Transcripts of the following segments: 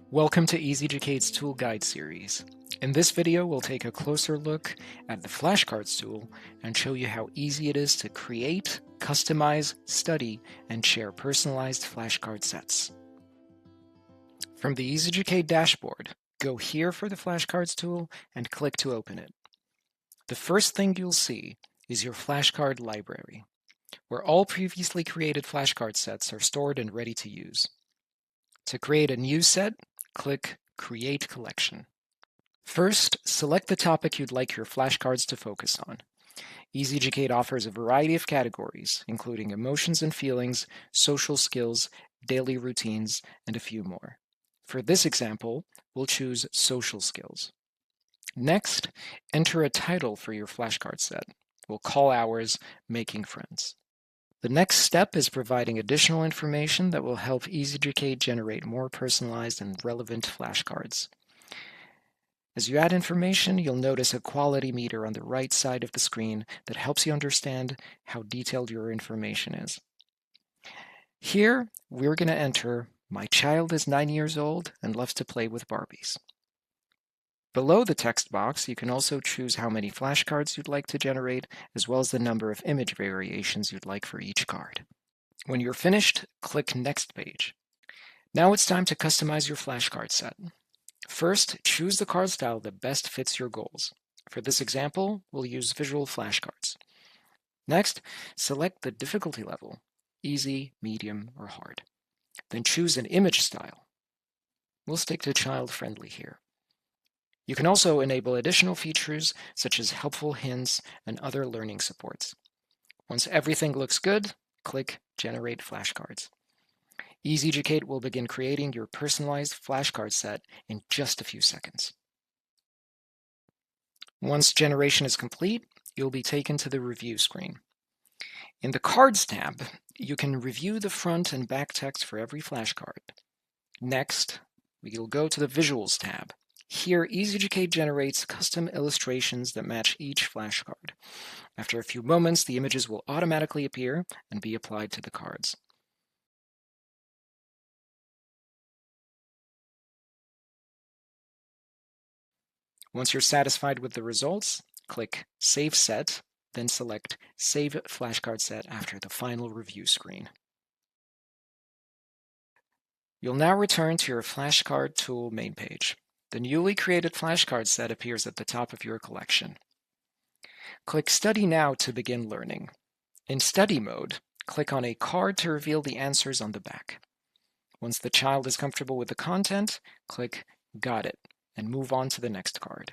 Welcome to EZducate's Tool Guide series. In this video, we'll take a closer look at the Flashcards tool and show you how easy it is to create, customize, study, and share personalized flashcard sets. From the EZducate dashboard, go here for the Flashcards tool and click to open it. The first thing you'll see is your flashcard library, where all previously created flashcard sets are stored and ready to use. To create a new set, click Create Collection. First, select the topic you'd like your flashcards to focus on. EZducate offers a variety of categories, including emotions and feelings, social skills, daily routines, and a few more. For this example, we'll choose social skills. Next, enter a title for your flashcard set. We'll call ours Making Friends. The next step is providing additional information that will help EZducate generate more personalized and relevant flashcards. As you add information, you'll notice a quality meter on the right side of the screen that helps you understand how detailed your information is. Here, we're going to enter, "My child is 9 years old and loves to play with Barbies." Below the text box, you can also choose how many flashcards you'd like to generate, as well as the number of image variations you'd like for each card. When you're finished, click Next Page. Now it's time to customize your flashcard set. First, choose the card style that best fits your goals. For this example, we'll use visual flashcards. Next, select the difficulty level, easy, medium, or hard. Then choose an image style. We'll stick to child-friendly here. You can also enable additional features such as helpful hints and other learning supports. Once everything looks good, click Generate Flashcards. EZducate will begin creating your personalized flashcard set in just a few seconds. Once generation is complete, you'll be taken to the review screen. In the Cards tab, you can review the front and back text for every flashcard. Next, we'll go to the Visuals tab. Here, EZducate generates custom illustrations that match each flashcard. After a few moments, the images will automatically appear and be applied to the cards. Once you're satisfied with the results, click Save Set, then select Save Flashcard Set after the final review screen. You'll now return to your Flashcard Tool main page. The newly created flashcard set appears at the top of your collection. Click Study Now to begin learning. In study mode, click on a card to reveal the answers on the back. Once the child is comfortable with the content, click Got It and move on to the next card.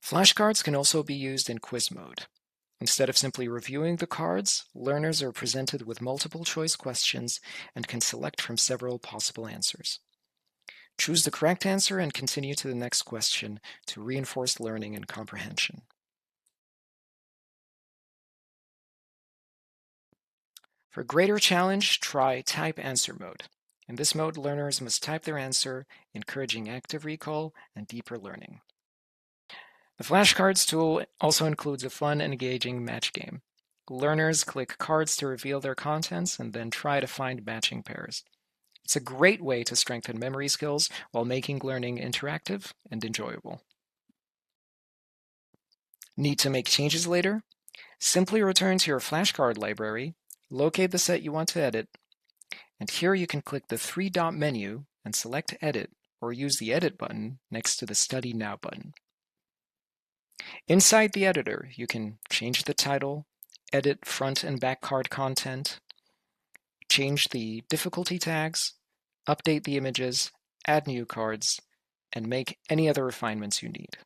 Flashcards can also be used in quiz mode. Instead of simply reviewing the cards, learners are presented with multiple choice questions and can select from several possible answers. Choose the correct answer and continue to the next question to reinforce learning and comprehension. For greater challenge, try Type Answer mode. In this mode, learners must type their answer, encouraging active recall and deeper learning. The Flashcards tool also includes a fun and engaging match game. Learners click cards to reveal their contents and then try to find matching pairs. It's a great way to strengthen memory skills while making learning interactive and enjoyable. Need to make changes later? Simply return to your flashcard library, locate the set you want to edit, and here you can click the three-dot menu and select Edit, or use the Edit button next to the Study Now button. Inside the editor, you can change the title, edit front and back card content, change the difficulty tags, update the images, add new cards, and make any other refinements you need.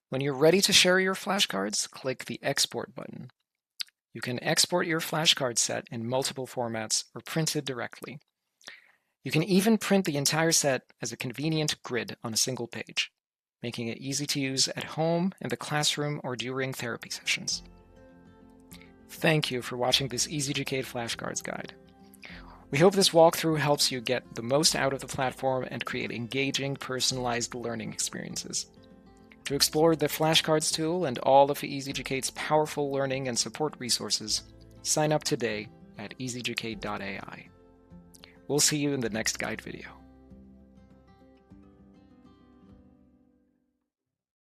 When you're ready to share your flashcards, click the Export button. You can export your flashcard set in multiple formats or print it directly. You can even print the entire set as a convenient grid on a single page, making it easy to use at home, in the classroom, or during therapy sessions. Thank you for watching this EZducate Flashcards guide. We hope this walkthrough helps you get the most out of the platform and create engaging, personalized learning experiences. To explore the Flashcards tool and all of EZducate's powerful learning and support resources, sign up today at EZducate.ai. We'll see you in the next guide video.